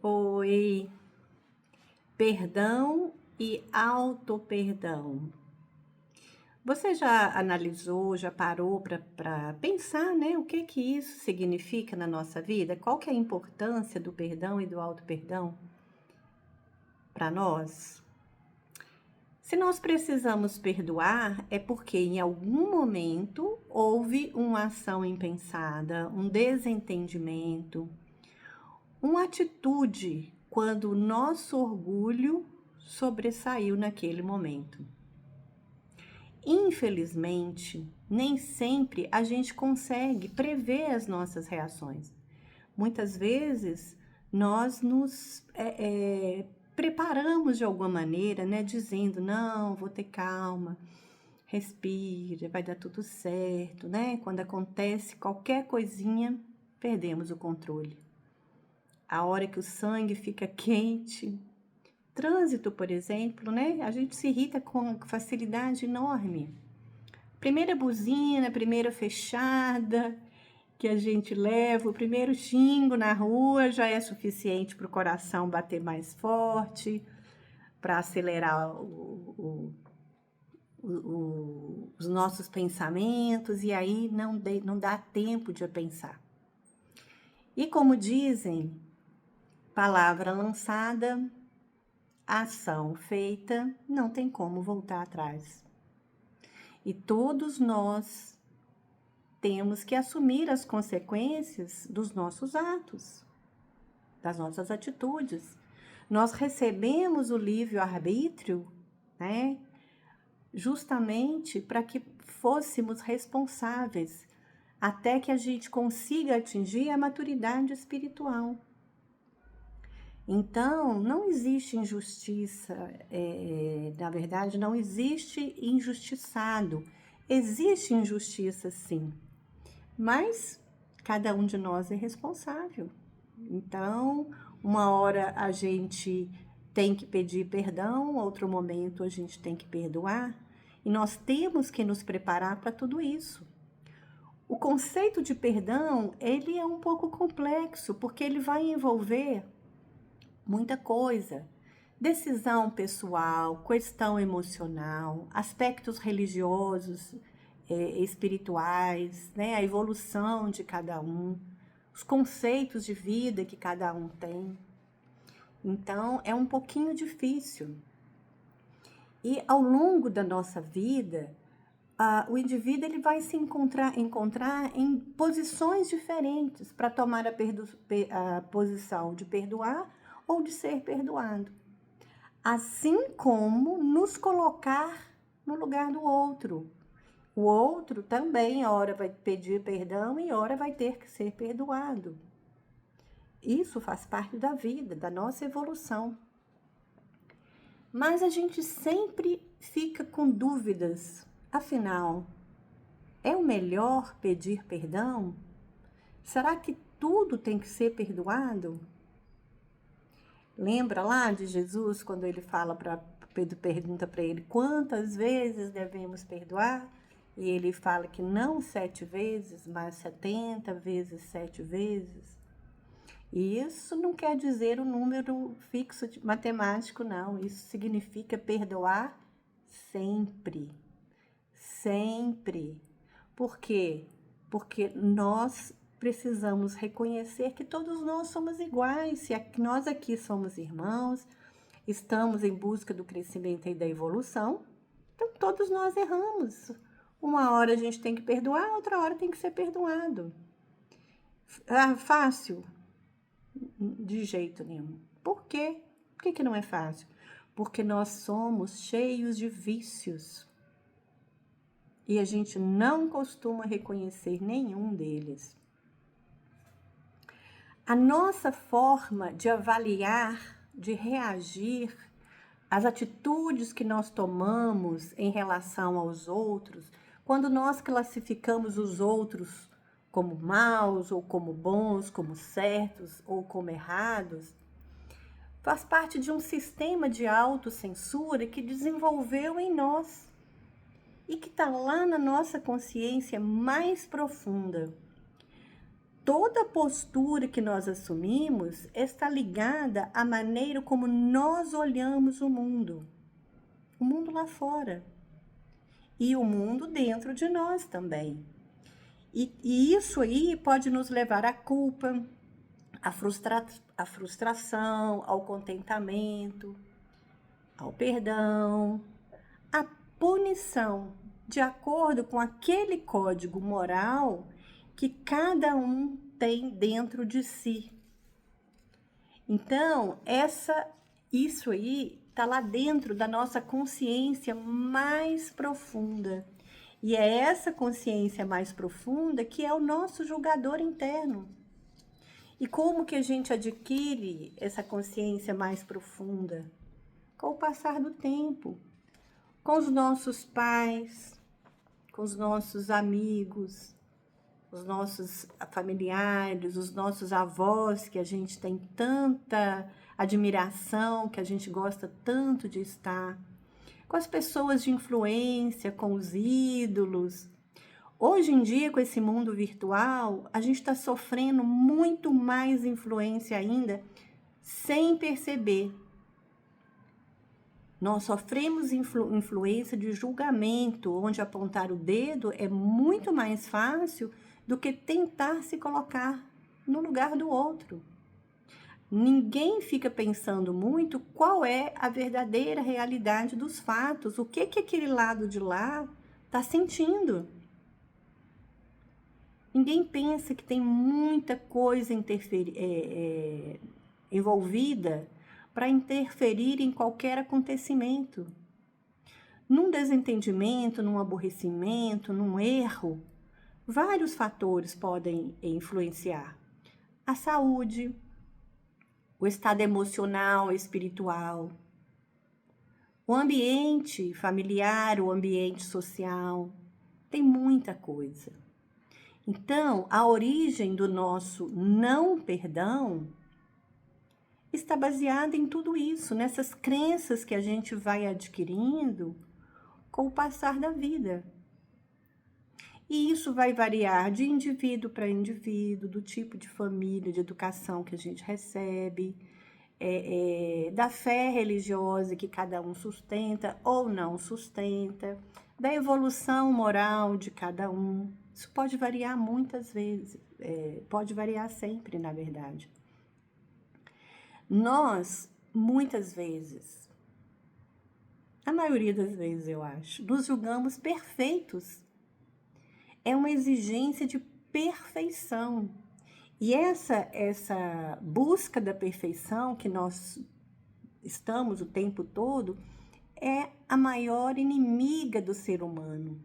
Oi, perdão e auto-perdão. Você já analisou, já parou para pensar, né, o que que isso significa na nossa vida? Qual que é a importância do perdão e do auto-perdão para nós? Se nós precisamos perdoar, é porque em algum momento houve uma ação impensada, um desentendimento, uma atitude quando o nosso orgulho sobressaiu naquele momento. Infelizmente, nem sempre a gente consegue prever as nossas reações. Muitas vezes nós nos preparamos de alguma maneira, né, dizendo, não, vou ter calma, respira, vai dar tudo certo, né? Quando acontece qualquer coisinha, perdemos o controle. A hora que o sangue fica quente, trânsito, por exemplo, né? A gente se irrita com facilidade enorme. Primeira buzina, primeira fechada que a gente leva, o primeiro xingo na rua já é suficiente para o coração bater mais forte, para acelerar os nossos pensamentos, e aí não dá tempo de pensar. E como dizem, palavra lançada, ação feita, não tem como voltar atrás. E todos nós temos que assumir as consequências dos nossos atos, das nossas atitudes. Nós recebemos o livre-arbítrio, né, justamente para que fôssemos responsáveis, até que a gente consiga atingir a maturidade espiritual. Então, não existe injustiça, na verdade, não existe injustiçado. Existe injustiça, sim, mas cada um de nós é responsável. Então, uma hora a gente tem que pedir perdão, outro momento a gente tem que perdoar, e nós temos que nos preparar para tudo isso. O conceito de perdão, ele é um pouco complexo, porque ele vai envolver muita coisa. Decisão pessoal, questão emocional, aspectos religiosos, espirituais, né? A evolução de cada um, os conceitos de vida que cada um tem. Então, é um pouquinho difícil. E ao longo da nossa vida, o indivíduo ele vai se encontrar em posições diferentes para tomar a posição de perdoar ou de ser perdoado. Assim como nos colocar no lugar do outro. O outro também, ora vai pedir perdão e ora vai ter que ser perdoado. Isso faz parte da vida, da nossa evolução. Mas a gente sempre fica com dúvidas. Afinal, é o melhor pedir perdão? Será que tudo tem que ser perdoado? Lembra lá de Jesus, quando ele fala Pedro pergunta para ele quantas vezes devemos perdoar? E ele fala que não 7 vezes, mas 70 vezes 7 vezes. E isso não quer dizer um número fixo matemático, não. Isso significa perdoar sempre. Sempre. Por quê? Porque nós precisamos reconhecer que todos nós somos iguais. Se nós aqui somos irmãos, estamos em busca do crescimento e da evolução, então todos nós erramos. Uma hora a gente tem que perdoar, outra hora tem que ser perdoado. Fácil? De jeito nenhum. Por quê? Por que não é fácil? Porque nós somos cheios de vícios. E a gente não costuma reconhecer nenhum deles. A nossa forma de avaliar, de reagir às atitudes que nós tomamos em relação aos outros, quando nós classificamos os outros como maus, ou como bons, como certos, ou como errados, faz parte de um sistema de autocensura que desenvolveu em nós e que está lá na nossa consciência mais profunda. toda postura que nós assumimos está ligada à maneira como nós olhamos o mundo lá fora e o mundo dentro de nós também. E isso aí pode nos levar à culpa, à frustração, ao contentamento, ao perdão, à punição, de acordo com aquele código moral que cada um tem dentro de si. Então, isso aí está lá dentro da nossa consciência mais profunda. E é essa consciência mais profunda que é o nosso julgador interno. E como que a gente adquire essa consciência mais profunda? Com o passar do tempo, com os nossos pais, com os nossos amigos, os nossos familiares, os nossos avós, que a gente tem tanta admiração, que a gente gosta tanto de estar, com as pessoas de influência, com os ídolos. Hoje em dia, com esse mundo virtual, a gente está sofrendo muito mais influência ainda, sem perceber. Nós sofremos influência de julgamento, onde apontar o dedo é muito mais fácil do que tentar se colocar no lugar do outro. Ninguém fica pensando muito qual é a verdadeira realidade dos fatos, o que aquele lado de lá está sentindo. Ninguém pensa que tem muita coisa envolvida para interferir em qualquer acontecimento. Num desentendimento, num aborrecimento, num erro, vários fatores podem influenciar. A saúde, o estado emocional, espiritual, o ambiente familiar, o ambiente social, tem muita coisa. Então, a origem do nosso não perdão está baseada em tudo isso, nessas crenças que a gente vai adquirindo com o passar da vida. E isso vai variar de indivíduo para indivíduo, do tipo de família, de educação que a gente recebe, da fé religiosa que cada um sustenta ou não sustenta, da evolução moral de cada um. Isso pode variar muitas vezes, pode variar sempre, na verdade. Nós, muitas vezes, a maioria das vezes eu acho, nos julgamos perfeitos. É uma exigência de perfeição. E essa busca da perfeição que nós estamos o tempo todo é a maior inimiga do ser humano.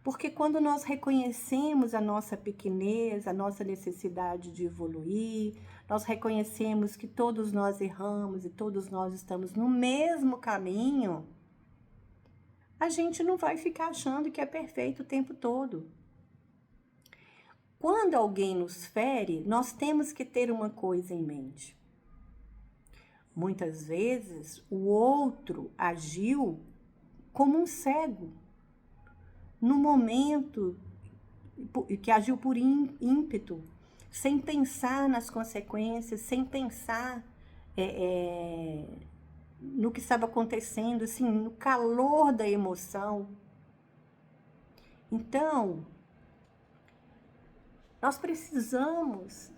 Porque quando nós reconhecemos a nossa pequenez, a nossa necessidade de evoluir, nós reconhecemos que todos nós erramos e todos nós estamos no mesmo caminho, a gente não vai ficar achando que é perfeito o tempo todo. Quando alguém nos fere, nós temos que ter uma coisa em mente. Muitas vezes, o outro agiu como um cego, no momento que agiu por ímpeto, sem pensar nas consequências, sem pensar no que estava acontecendo, assim, no calor da emoção. Então, nós precisamos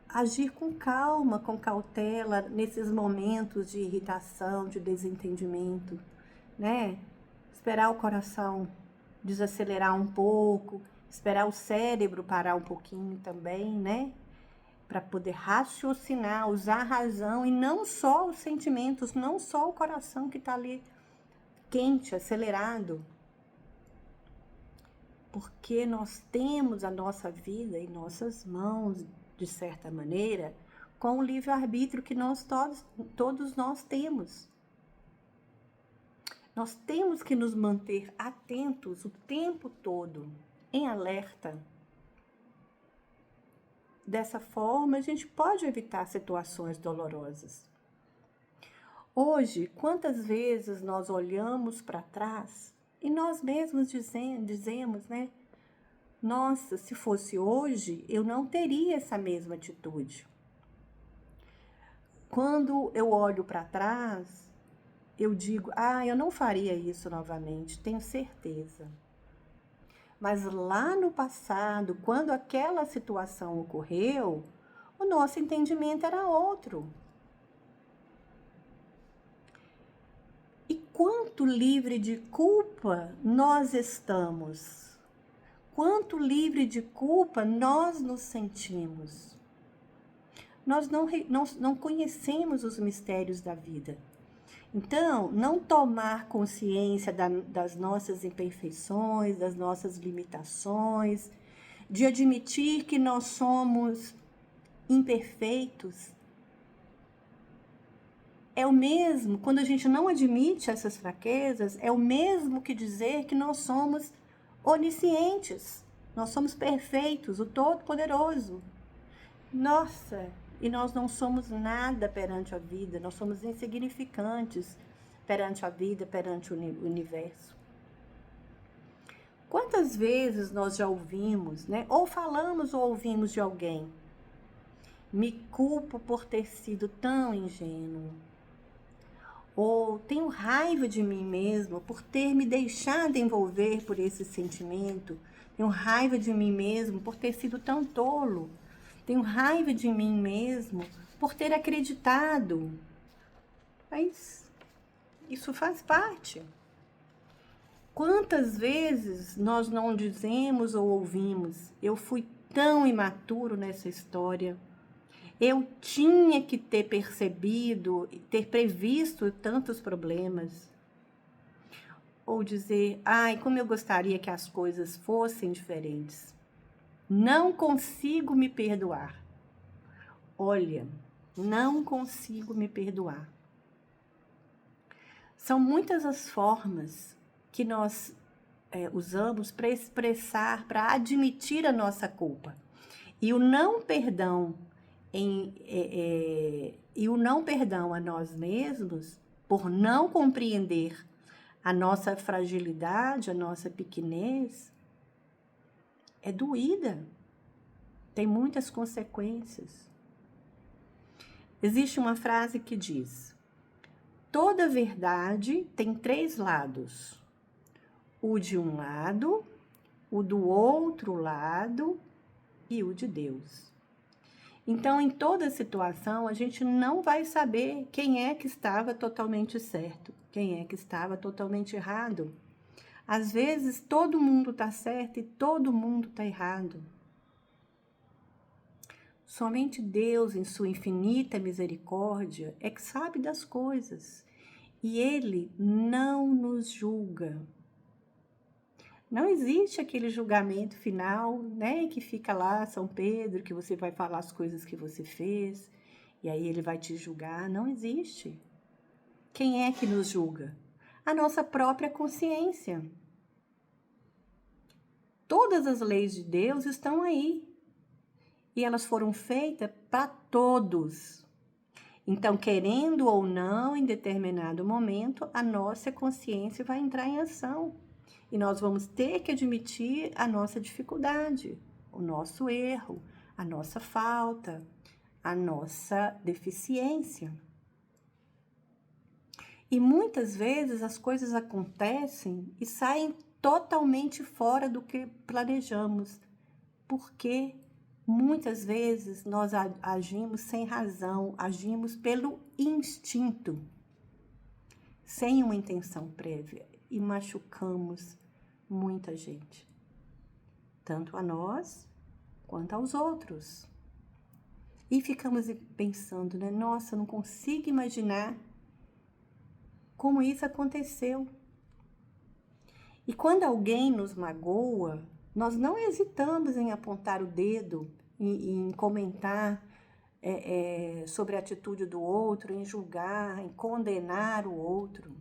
agir com calma, com cautela, nesses momentos de irritação, de desentendimento, né? Esperar o coração desacelerar um pouco, esperar o cérebro parar um pouquinho também, né? Para poder raciocinar, usar a razão e não só os sentimentos, não só o coração que está ali quente, acelerado. Porque nós temos a nossa vida em nossas mãos, de certa maneira, com o livre-arbítrio que todos nós temos. Nós temos que nos manter atentos o tempo todo, em alerta. Dessa forma, a gente pode evitar situações dolorosas. Hoje, quantas vezes nós olhamos para trás e nós mesmos dizemos, né? Nossa, se fosse hoje, eu não teria essa mesma atitude. Quando eu olho para trás, eu digo, eu não faria isso novamente, tenho certeza. Mas lá no passado, quando aquela situação ocorreu, o nosso entendimento era outro. E quanto livre de culpa nós estamos? Quanto livre de culpa nós nos sentimos? Nós não conhecemos os mistérios da vida. Então, não tomar consciência das nossas imperfeições, das nossas limitações, de admitir que nós somos imperfeitos, é o mesmo, quando a gente não admite essas fraquezas, é o mesmo que dizer que nós somos oniscientes, nós somos perfeitos, o Todo-Poderoso. Nossa, e nós não somos nada perante a vida, nós somos insignificantes perante a vida, perante o universo. Quantas vezes nós já ouvimos, né? Ou falamos ou ouvimos de alguém: me culpo por ter sido tão ingênuo. Ou tenho raiva de mim mesmo por ter me deixado envolver por esse sentimento. Tenho raiva de mim mesmo por ter sido tão tolo. Tenho raiva de mim mesmo por ter acreditado. Mas isso faz parte. Quantas vezes nós não dizemos ou ouvimos: eu fui tão imaturo nessa história, eu tinha que ter percebido, ter previsto tantos problemas. Ou dizer: como eu gostaria que as coisas fossem diferentes. Não consigo me perdoar. Olha, não consigo me perdoar. São muitas as formas que nós usamos para expressar, para admitir a nossa culpa. E o não perdão e o não perdão a nós mesmos, por não compreender a nossa fragilidade, a nossa pequenez, é doída. Tem muitas consequências. Existe uma frase que diz: toda verdade tem 3 lados. O de um lado, o do outro lado e o de Deus. Então, em toda situação, a gente não vai saber quem é que estava totalmente certo, quem é que estava totalmente errado. Às vezes, todo mundo está certo e todo mundo está errado. Somente Deus, em sua infinita misericórdia, é que sabe das coisas. E Ele não nos julga. Não existe aquele julgamento final, né, que fica lá, São Pedro, que você vai falar as coisas que você fez, e aí ele vai te julgar. Não existe. Quem é que nos julga? A nossa própria consciência. Todas as leis de Deus estão aí. E elas foram feitas para todos. Então, querendo ou não, em determinado momento, a nossa consciência vai entrar em ação. E nós vamos ter que admitir a nossa dificuldade, o nosso erro, a nossa falta, a nossa deficiência. E muitas vezes as coisas acontecem e saem totalmente fora do que planejamos, porque muitas vezes nós agimos sem razão, agimos pelo instinto, sem uma intenção prévia, e machucamos muita gente, tanto a nós quanto aos outros. E ficamos pensando, né? Nossa, eu não consigo imaginar como isso aconteceu. E quando alguém nos magoa, nós não hesitamos em apontar o dedo, em comentar sobre a atitude do outro, em julgar, em condenar o outro.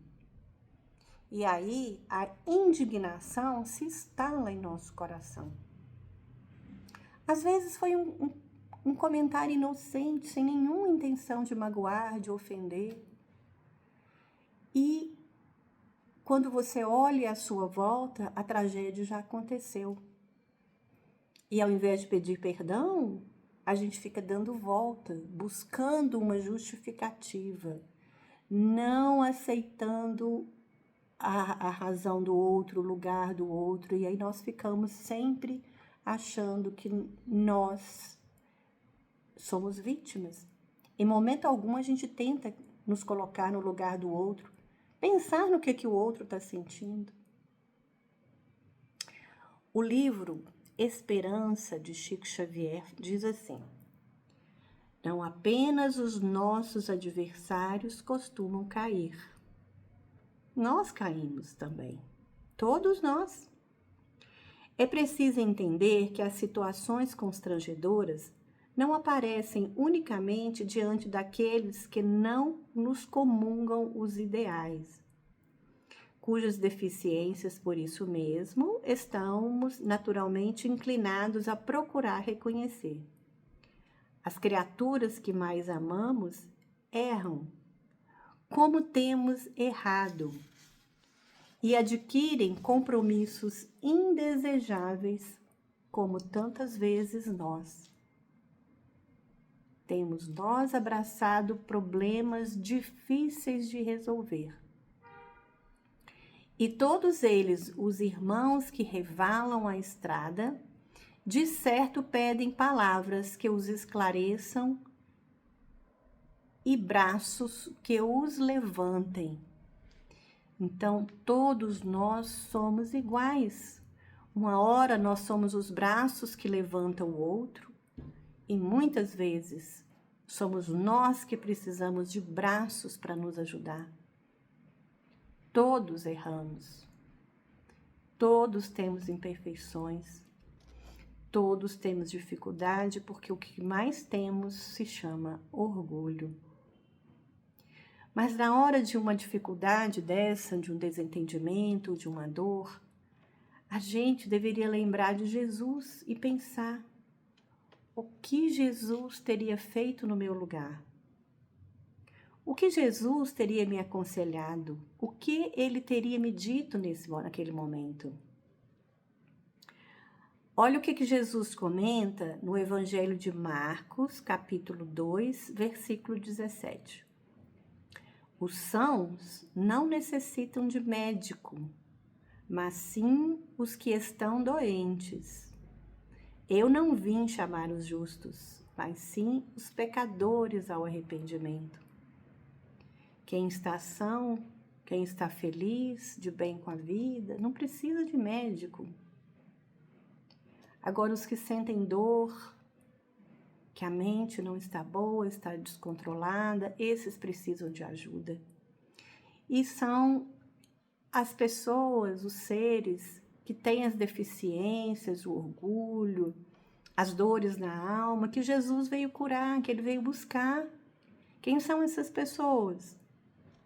E aí a indignação se instala em nosso coração. Às vezes foi um comentário inocente, sem nenhuma intenção de magoar, de ofender. E quando você olha à sua volta, a tragédia já aconteceu. E ao invés de pedir perdão, a gente fica dando volta, buscando uma justificativa, não aceitando a razão do outro, o lugar do outro, e aí nós ficamos sempre achando que nós somos vítimas. Em momento algum a gente tenta nos colocar no lugar do outro, pensar no que o outro está sentindo. O livro Esperança, de Chico Xavier, diz assim: não apenas os nossos adversários costumam cair, nós caímos também, todos nós. É preciso entender que as situações constrangedoras não aparecem unicamente diante daqueles que não nos comungam os ideais, cujas deficiências, por isso mesmo, estamos naturalmente inclinados a procurar reconhecer. As criaturas que mais amamos erram, como temos errado, e adquirem compromissos indesejáveis, como tantas vezes nós. Temos nós abraçado problemas difíceis de resolver. E todos eles, os irmãos que revalam a estrada, de certo pedem palavras que os esclareçam e braços que os levantem. Então, todos nós somos iguais. Uma hora nós somos os braços que levantam o outro, e muitas vezes somos nós que precisamos de braços para nos ajudar. Todos erramos. Todos temos imperfeições. Todos temos dificuldade, porque o que mais temos se chama orgulho. Mas na hora de uma dificuldade dessa, de um desentendimento, de uma dor, a gente deveria lembrar de Jesus e pensar: o que Jesus teria feito no meu lugar? O que Jesus teria me aconselhado? O que ele teria me dito naquele momento? Olha o que Jesus comenta no Evangelho de Marcos, capítulo 2, versículo 17. Os sãos não necessitam de médico, mas sim os que estão doentes. Eu não vim chamar os justos, mas sim os pecadores ao arrependimento. Quem está são, quem está feliz, de bem com a vida, não precisa de médico. Agora, os que sentem dor, que a mente não está boa, está descontrolada, esses precisam de ajuda. E são as pessoas, os seres que têm as deficiências, o orgulho, as dores na alma, que Jesus veio curar, que ele veio buscar. Quem são essas pessoas?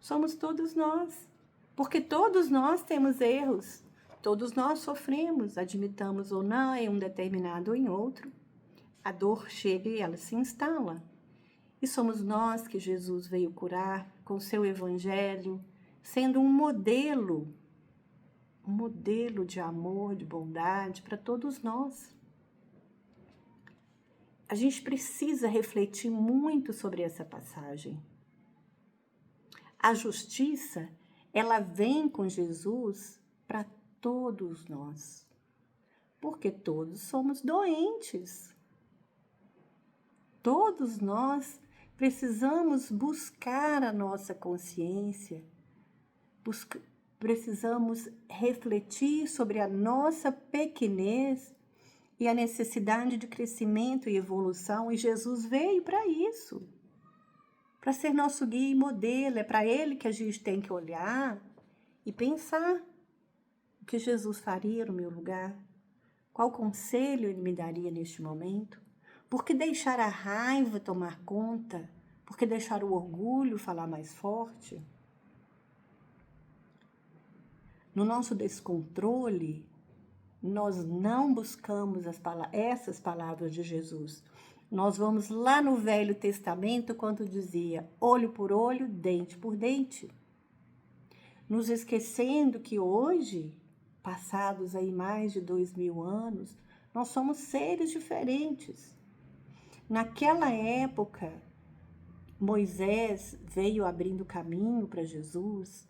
Somos todos nós, porque todos nós temos erros, todos nós sofremos, admitamos ou não, em um determinado ou em outro. A dor chega e ela se instala. E somos nós que Jesus veio curar com o seu evangelho, sendo um modelo de amor, de bondade para todos nós. A gente precisa refletir muito sobre essa passagem. A justiça, ela vem com Jesus para todos nós, porque todos somos doentes. Todos nós precisamos buscar a nossa consciência, precisamos refletir sobre a nossa pequenez e a necessidade de crescimento e evolução, e Jesus veio para isso, para ser nosso guia e modelo. É para ele que a gente tem que olhar e pensar o que Jesus faria no meu lugar, qual conselho ele me daria neste momento. Por que deixar a raiva tomar conta? Por que deixar o orgulho falar mais forte? No nosso descontrole, nós não buscamos essas palavras de Jesus. Nós vamos lá no Velho Testamento, quando dizia olho por olho, dente por dente. Nos esquecendo que hoje, passados aí mais de 2000 anos, Nós somos seres diferentes. Naquela época, Moisés veio abrindo caminho para Jesus.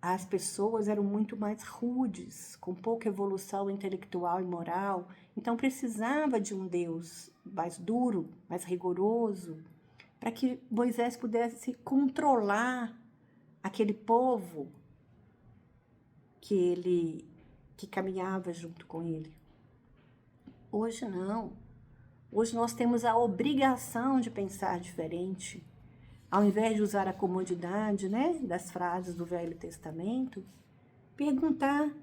As pessoas eram muito mais rudes, com pouca evolução intelectual e moral. Então precisava de um Deus mais duro, mais rigoroso, para que Moisés pudesse controlar aquele povo que caminhava junto com ele. Hoje não. Hoje nós temos a obrigação de pensar diferente. Ao invés de usar a comodidade, né, das frases do Velho Testamento, perguntar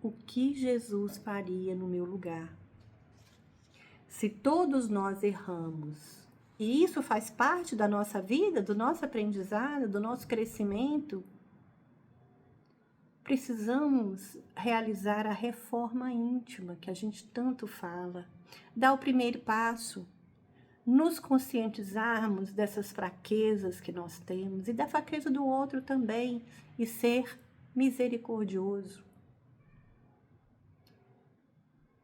o que Jesus faria no meu lugar. Se todos nós erramos, e isso faz parte da nossa vida, do nosso aprendizado, do nosso crescimento, precisamos realizar a reforma íntima que a gente tanto fala. Dar o primeiro passo, nos conscientizarmos dessas fraquezas que nós temos e da fraqueza do outro também, e ser misericordioso.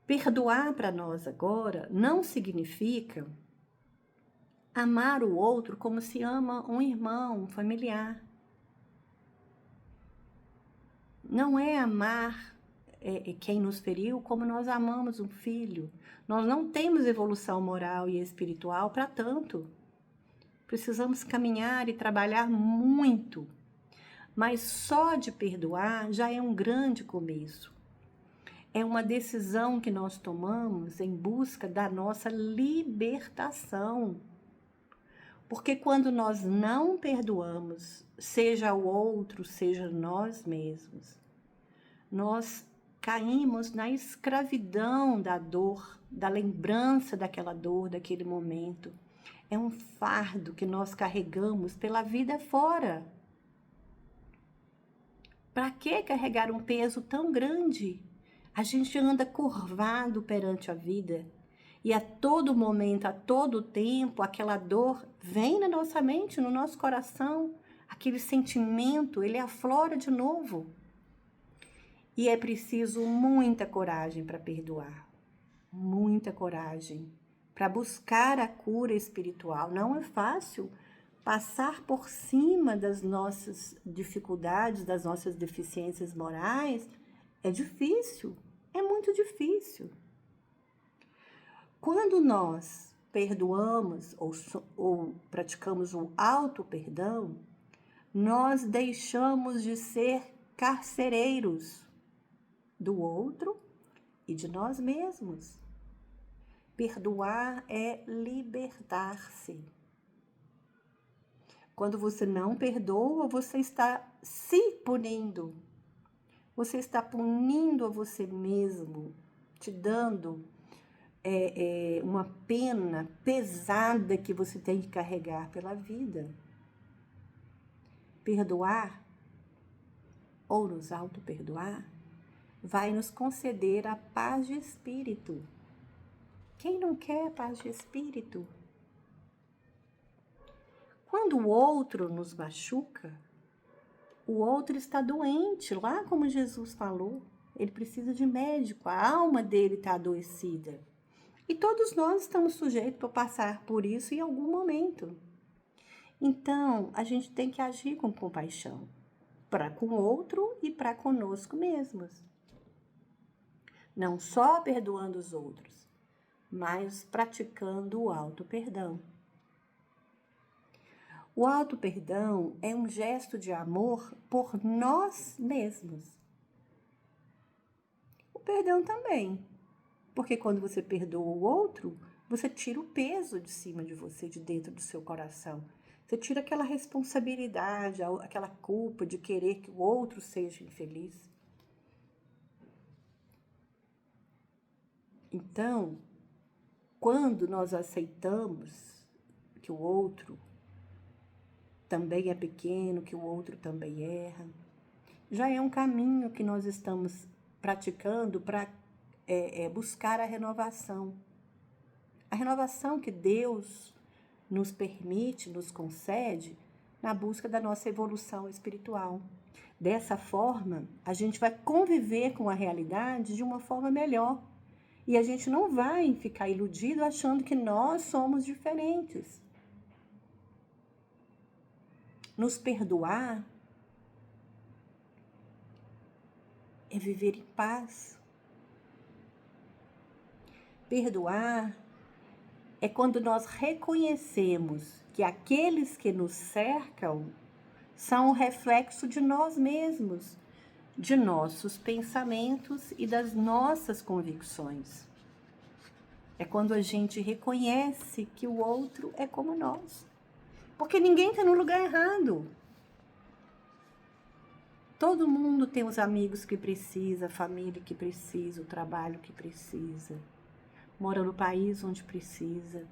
Perdoar para nós agora não significa amar o outro como se ama um irmão, um familiar. Não é amar quem nos feriu como nós amamos um filho. Nós não temos evolução moral e espiritual para tanto. Precisamos caminhar e trabalhar muito. Mas só de perdoar já é um grande começo. É uma decisão que nós tomamos em busca da nossa libertação. Porque quando nós não perdoamos, seja o outro, seja nós mesmos, nós caímos na escravidão da dor, da lembrança daquela dor, daquele momento. É um fardo que nós carregamos pela vida fora. Para que carregar um peso tão grande? A gente anda curvado perante a vida. E a todo momento, a todo tempo, aquela dor vem na nossa mente, no nosso coração. Aquele sentimento, ele aflora de novo. E é preciso muita coragem para perdoar. Muita coragem para buscar a cura espiritual. Não é fácil passar por cima das nossas dificuldades, das nossas deficiências morais. É difícil, é muito difícil. Quando nós perdoamos ou praticamos o auto-perdão, nós deixamos de ser carcereiros do outro e de nós mesmos. Perdoar é libertar-se. Quando você não perdoa, você está se punindo. Você está punindo a você mesmo, te dando uma pena pesada que você tem que carregar pela vida. Perdoar, ou nos auto-perdoar, vai nos conceder a paz de espírito. Quem não quer paz de espírito? Quando o outro nos machuca, o outro está doente, lá como Jesus falou, ele precisa de médico, a alma dele está adoecida. E todos nós estamos sujeitos a passar por isso em algum momento. Então, a gente tem que agir com compaixão, para com o outro e para conosco mesmos. Não só perdoando os outros, mas praticando o auto-perdão. O auto-perdão é um gesto de amor por nós mesmos. O perdão também, porque quando você perdoa o outro, você tira o peso de cima de você, de dentro do seu coração. Você tira aquela responsabilidade, aquela culpa de querer que o outro seja infeliz. Então, quando nós aceitamos que o outro também é pequeno, que o outro também erra, já é um caminho que nós estamos praticando para buscar a renovação. A renovação que Deus nos permite, nos concede, na busca da nossa evolução espiritual. Dessa forma, a gente vai conviver com a realidade de uma forma melhor E a gente não vai ficar iludido achando que nós somos diferentes. Nos perdoar é viver em paz. Perdoar é quando nós reconhecemos que aqueles que nos cercam são o reflexo de nós mesmos, de nossos pensamentos e das nossas convicções. É quando a gente reconhece que o outro é como nós. Porque ninguém está no lugar errado. Todo mundo tem os amigos que precisa, a família que precisa, o trabalho que precisa. Mora no país onde precisa.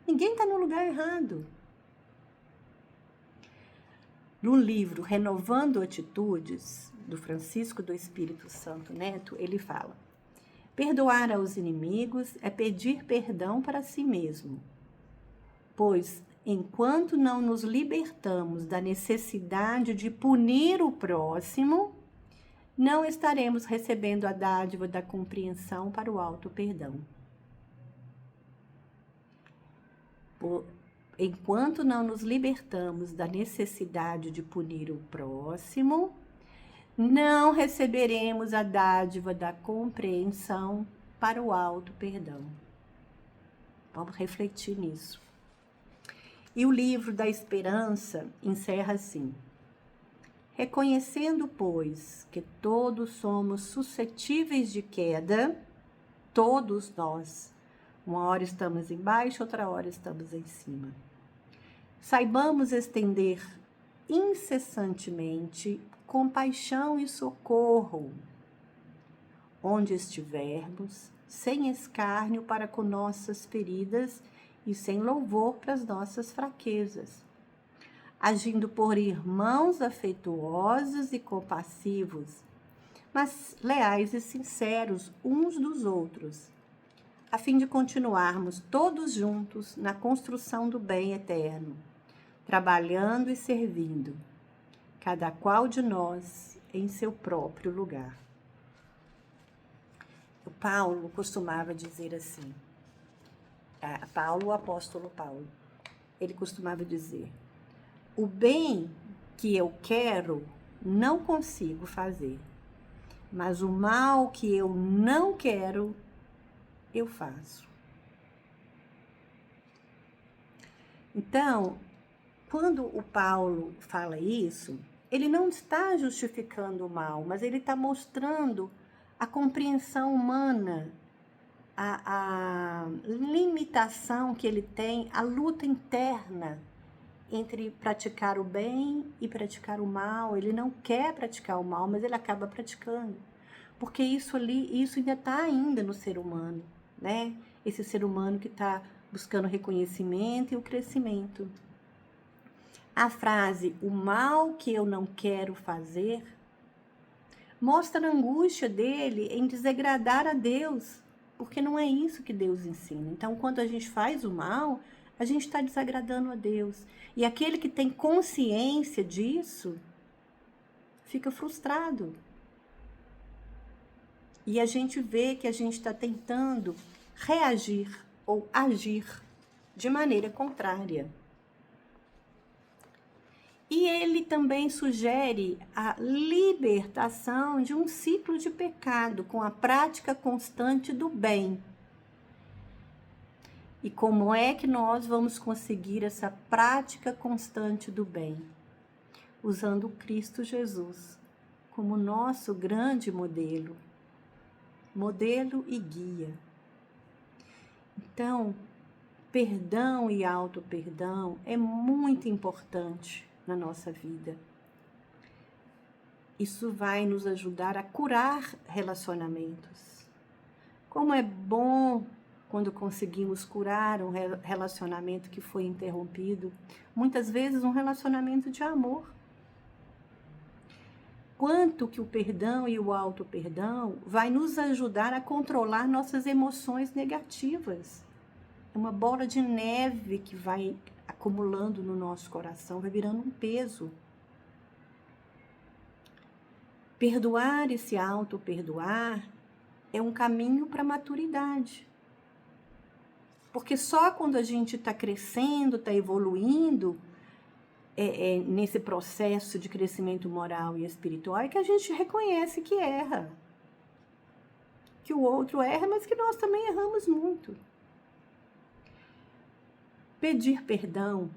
Ninguém está no lugar errado. No livro Renovando Atitudes, do Francisco do Espírito Santo Neto, ele fala: perdoar aos inimigos é pedir perdão para si mesmo, pois, enquanto não nos libertamos da necessidade de punir o próximo, não estaremos recebendo a dádiva da compreensão para o auto-perdão. Enquanto não nos libertamos da necessidade de punir o próximo, não receberemos a dádiva da compreensão para o auto-perdão. Vamos refletir nisso. E o livro da Esperança encerra assim: reconhecendo, pois, que todos somos suscetíveis de queda, todos nós, uma hora estamos embaixo, outra hora estamos em cima. Saibamos estender incessantemente compaixão e socorro onde estivermos, sem escárnio para com nossas feridas e sem louvor para as nossas fraquezas, agindo por irmãos afetuosos e compassivos, mas leais e sinceros uns dos outros, a fim de continuarmos todos juntos na construção do bem eterno, trabalhando e servindo, cada qual de nós em seu próprio lugar. O Paulo costumava dizer assim, o apóstolo Paulo, ele costumava dizer: o bem que eu quero não consigo fazer, mas o mal que eu não quero, eu faço. Então, quando o Paulo fala isso, ele não está justificando o mal, mas ele está mostrando a compreensão humana, a limitação que ele tem, a luta interna entre praticar o bem e praticar o mal. Ele não quer praticar o mal, mas ele acaba praticando, porque isso ainda está ainda no ser humano, né? Esse ser humano que está buscando reconhecimento e o crescimento. A frase, o mal que eu não quero fazer, mostra a angústia dele em desagradar a Deus, porque não é isso que Deus ensina. Então, quando a gente faz o mal, a gente está desagradando a Deus. E aquele que tem consciência disso, fica frustrado. E a gente vê que a gente está tentando reagir ou agir de maneira contrária. E ele também sugere a libertação de um ciclo de pecado com a prática constante do bem. E como é que nós vamos conseguir essa prática constante do bem? Usando Cristo Jesus como nosso grande modelo e guia. Então, perdão e auto-perdão é muito importante na nossa vida. Isso vai nos ajudar a curar relacionamentos. Como é bom quando conseguimos curar um relacionamento que foi interrompido, muitas vezes um relacionamento de amor. Quanto que o perdão e o auto-perdão vai nos ajudar a controlar nossas emoções negativas. É uma bola de neve que vai acumulando no nosso coração, vai virando um peso. Perdoar e se auto-perdoar é um caminho para a maturidade. Porque só quando a gente está crescendo, está evoluindo, nesse processo de crescimento moral e espiritual, é que a gente reconhece que erra. Que o outro erra, mas que nós também erramos muito. Pedir perdão,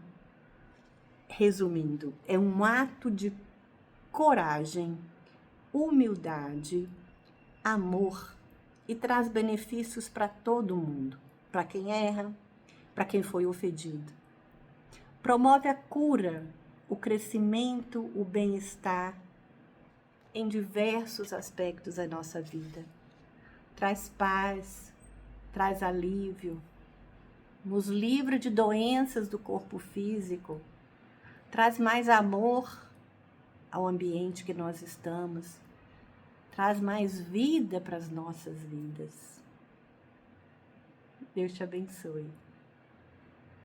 resumindo, é um ato de coragem, humildade, amor e traz benefícios para todo mundo, para quem erra, para quem foi ofendido. Promove a cura, o crescimento, o bem-estar em diversos aspectos da nossa vida. Traz paz, traz alívio, nos livra de doenças do corpo físico, traz mais amor ao ambiente que nós estamos, traz mais vida para as nossas vidas. Deus te abençoe.